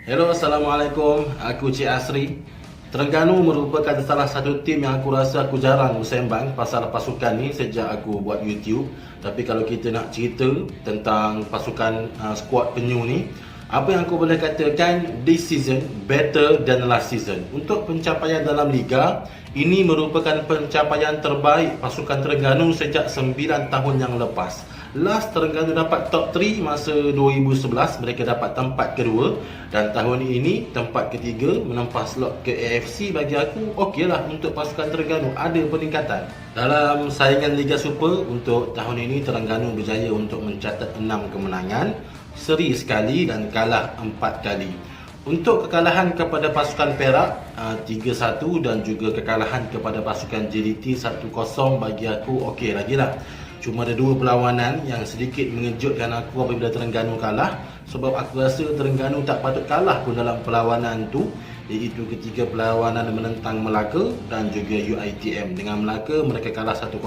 Hello, Assalamualaikum. Aku Cik Asri. Terengganu merupakan salah satu tim yang aku rasa aku jarang bersembang pasal pasukan ni sejak aku buat YouTube. Tapi kalau kita nak cerita tentang pasukan skuad penyu ni, apa yang aku boleh katakan, this season better than last season. Untuk pencapaian dalam liga, ini merupakan pencapaian terbaik pasukan Terengganu sejak 9 tahun yang lepas. Last Terengganu dapat top 3 masa 2011, mereka dapat tempat kedua, dan tahun ini tempat ketiga, menempah slot ke AFC. Bagi aku okey lah untuk pasukan Terengganu, ada peningkatan. Dalam saingan Liga Super untuk tahun ini, Terengganu berjaya untuk mencatat 6 kemenangan, seri sekali dan kalah 4 kali. Untuk kekalahan kepada pasukan Perak 3-1 dan juga kekalahan kepada pasukan JDT 1-0, bagi aku okey lagi lah. Cuma ada dua perlawanan yang sedikit mengejutkan aku apabila Terengganu kalah, sebab aku rasa Terengganu tak patut kalah pun dalam perlawanan tu, iaitu ketika perlawanan menentang Melaka dan juga UiTM. Dengan Melaka mereka kalah 1-0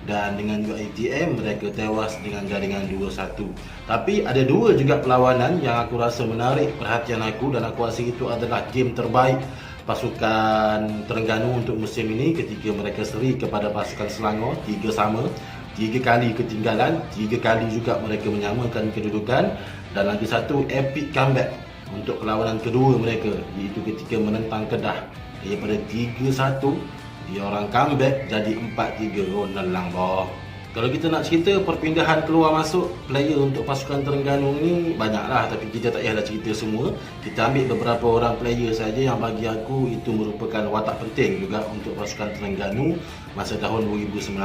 dan dengan UiTM mereka tewas dengan jaringan 2-1. Tapi ada dua juga perlawanan yang aku rasa menarik perhatian aku, dan aku rasa itu adalah game terbaik pasukan Terengganu untuk musim ini ketika mereka seri kepada pasukan Selangor 3-3. 3 kali ketinggalan, 3 kali juga mereka menyamakan kedudukan, dan lagi satu epic comeback untuk perlawanan kedua mereka, iaitu ketika menentang Kedah. Daripada 3-1 dia orang comeback jadi 4-3. Oh, nelang boh. Kalau kita nak cerita perpindahan keluar masuk player untuk pasukan Terengganu ni, banyaklah, tapi kita tak payahlah cerita semua. Kita ambil beberapa orang player saja yang bagi aku itu merupakan watak penting juga untuk pasukan Terengganu masa tahun 2019.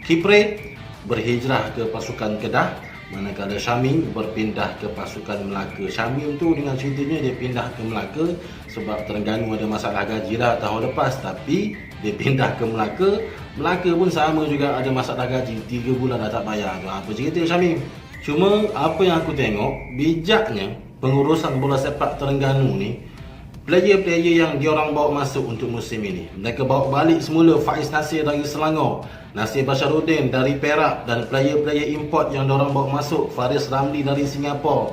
Kipre berhijrah ke pasukan Kedah, manakala Syamim berpindah ke pasukan Melaka. Syamim tu dengan ceritanya dia pindah ke Melaka sebab Terengganu ada masalah gaji lah tahun lepas, tapi dia pindah ke Melaka. Melaka pun sama juga ada masalah gaji, 3 bulan dah tak bayar. Apa cerita Syamim? Cuma apa yang aku tengok, bijaknya pengurusan bola sepak Terengganu ni, player-player yang diorang bawa masuk untuk musim ini, mereka bawa balik semula Faiz Nasir dari Selangor, Nasir Basharuddin dari Perak, dan player-player import yang diorang bawa masuk, Faris Ramli dari Singapura,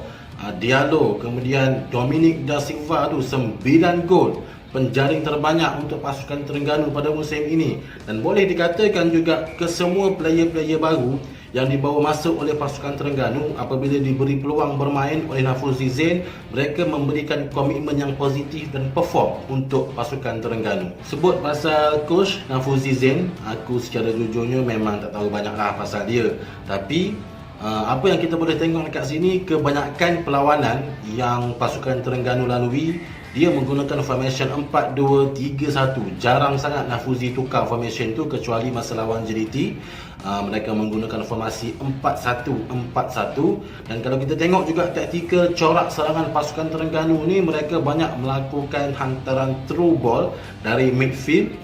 Diallo, kemudian Dominic Da Silva tu 9 gol, penjaring terbanyak untuk pasukan Terengganu pada musim ini. Dan boleh dikatakan juga kesemua player-player baru yang dibawa masuk oleh pasukan Terengganu, apabila diberi peluang bermain oleh Nafuzi Zain, mereka memberikan komitmen yang positif dan perform untuk pasukan Terengganu. Sebut pasal coach Nafuzi Zain, aku secara jujurnya memang tak tahu banyaklah pasal dia. Tapi apa yang kita boleh tengok dekat sini, kebanyakan perlawanan yang pasukan Terengganu lalui, dia menggunakan formation 4-2-3-1. Jarang sangat Nafuzi tukar formation tu, kecuali masa lawan JDT. Mereka menggunakan formasi 4-1-4-1. Dan kalau kita tengok juga taktikal corak serangan pasukan Terengganu ni, mereka banyak melakukan hantaran through ball dari midfield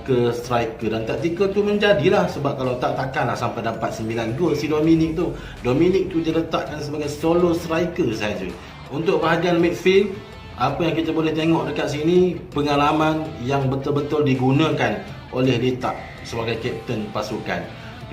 ke striker, dan taktikal tu menjadilah, sebab kalau takkanlah sampai dapat 9 gol si Dominic tu. Dominic tu dia letakkan sebagai solo striker saja. Untuk bahagian midfield, apa yang kita boleh tengok dekat sini, pengalaman yang betul-betul digunakan oleh Litak sebagai kapten pasukan.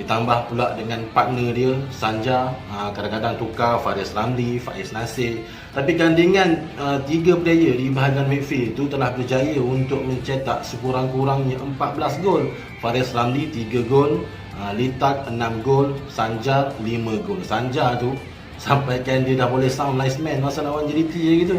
Ditambah pula dengan partner dia, Sanja, kadang-kadang tukar Faris Ramli, Faiz Nasir. Tapi gandingan 3 player di bahagian midfield itu telah berjaya untuk mencetak sekurang-kurangnya 14 gol. Faris Ramli 3 gol, Litak 6 gol, Sanja 5 gol. Sanja tu sampaikan dia dah boleh sound last man masa lawan JDT je gitu.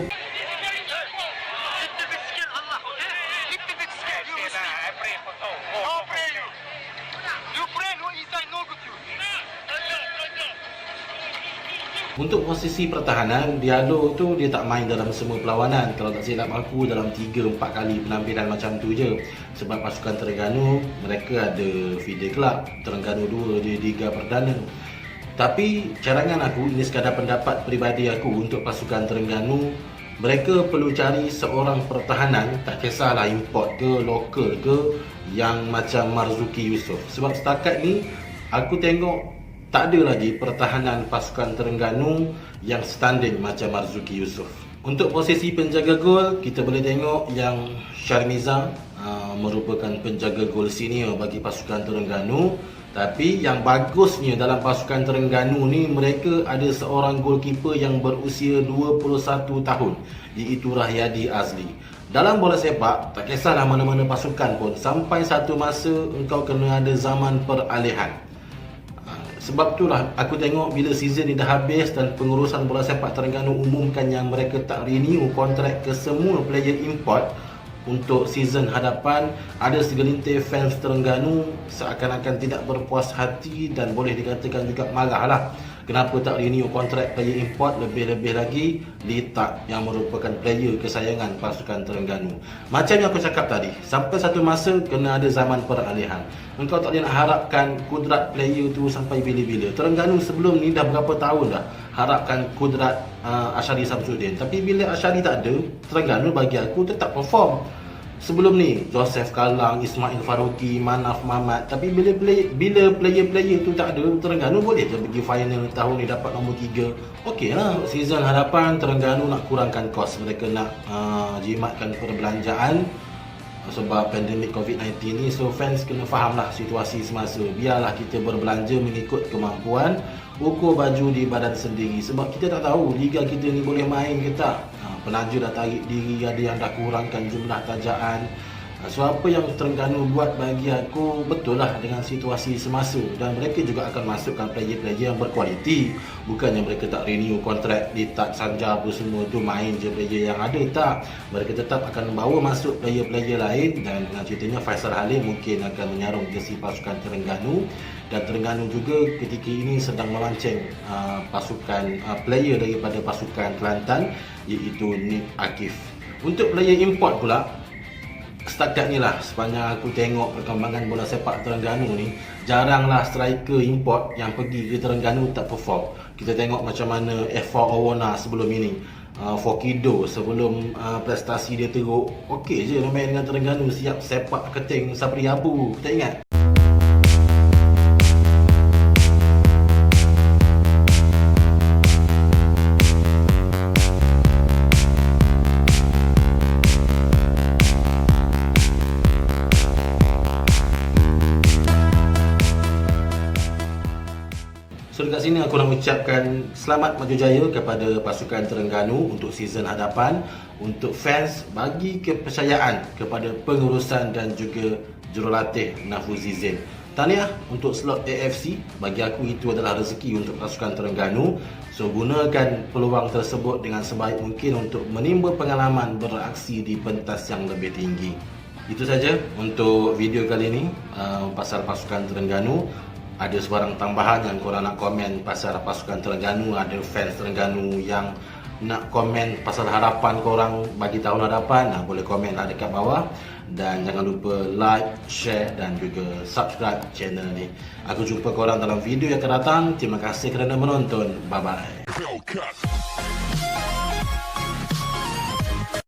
Untuk posisi pertahanan, Diallo tu dia tak main dalam semua perlawanan. Kalau tak silap aku, dalam 3-4 kali penampilan macam tu je. Sebab pasukan Terengganu, mereka ada feeder club, Terengganu 2 di Liga Perdana. Tapi cadangan aku, ini sekadar pendapat peribadi aku untuk pasukan Terengganu, mereka perlu cari seorang pertahanan, tak kisahlah import ke, lokal ke, yang macam Marzuki Yusof. Sebab setakat ni, aku tengok tak ada lagi pertahanan pasukan Terengganu yang standing macam Marzuki Yusof. Untuk posisi penjaga gol, kita boleh tengok yang Sharmiza merupakan penjaga gol senior bagi pasukan Terengganu. Tapi yang bagusnya dalam pasukan Terengganu ni, mereka ada seorang goalkeeper yang berusia 21 tahun, iaitu Rahyadi Azli. Dalam bola sepak, tak kisahlah mana-mana pasukan pun, sampai satu masa engkau kena ada zaman peralihan. Sebab itulah aku tengok bila season ni dah habis dan pengurusan bola sepak Terengganu umumkan yang mereka tak renew kontrak ke semua player import untuk season hadapan, ada segelintir fans Terengganu seakan-akan tidak berpuas hati dan boleh dikatakan juga marah lah. Kenapa tak renew kontrak player import, lebih-lebih lagi Litak yang merupakan player kesayangan pasukan Terengganu. Macam yang aku cakap tadi, sampai satu masa kena ada zaman peralihan. Engkau tak boleh nak harapkan kudrat player tu sampai bila-bila. Terengganu sebelum ni dah berapa tahun dah harapkan kudrat Ashari Samsudin. Tapi bila Ashari tak ada, Terengganu bagi aku tetap perform. Sebelum ni Joseph Kalang, Ismail Faruqi, Manaf Mamat. Tapi bila player-player tu tak ada, Terengganu boleh je pergi final tahun ni dapat nombor 3. Okey lah, season hadapan Terengganu nak kurangkan kos. Mereka nak jimatkan perbelanjaan sebab pandemik COVID-19 ni. So fans kena faham lah situasi semasa. Biarlah kita berbelanja mengikut kemampuan, ukur baju di badan sendiri. Sebab kita tak tahu liga kita ni boleh main ke tak. Penaja dah tarik diri, ada yang dah kurangkan jumlah tajaan. So apa yang Terengganu buat bagi aku betul lah dengan situasi semasa. Dan mereka juga akan masukkan player-player yang berkualiti. Bukannya mereka tak renew kontrak di tak Sanja apa semua tu, main je player yang ada. Tak, mereka tetap akan membawa masuk player-player lain. Dan dengan ceritanya Faisal Halim mungkin akan menyarung jersey pasukan Terengganu. Dan Terengganu juga ketika ini sedang memancing pasukan player daripada pasukan Kelantan, iaitu Nik Akif. Untuk player import pula, setakat ni lah sepanjang aku tengok perkembangan bola sepak Terengganu ni, jaranglah striker import yang pergi ke Terengganu tak perform. Kita tengok macam mana F4 Owona sebelum ini, Fokido sebelum prestasi dia teruk, okey je main dengan Terengganu, siap sepak keting Sabri Abu, tak ingat? So dekat sini aku nak ucapkan selamat maju jaya kepada pasukan Terengganu untuk season hadapan. Untuk fans, bagi kepercayaan kepada pengurusan dan juga jurulatih Nafuzi Zain. Tahniah untuk slot AFC, bagi aku itu adalah rezeki untuk pasukan Terengganu. So gunakan peluang tersebut dengan sebaik mungkin untuk menimba pengalaman beraksi di pentas yang lebih tinggi. Itu saja untuk video kali ini pasal pasukan Terengganu. Ada sebarang tambahan yang korang nak komen pasal pasukan Terengganu, ada fans Terengganu yang nak komen pasal harapan korang bagi tahun hadapan, boleh komen lah dekat bawah. Dan jangan lupa like, share dan juga subscribe channel ni. Aku jumpa korang dalam video yang akan datang. Terima kasih kerana menonton. Bye bye.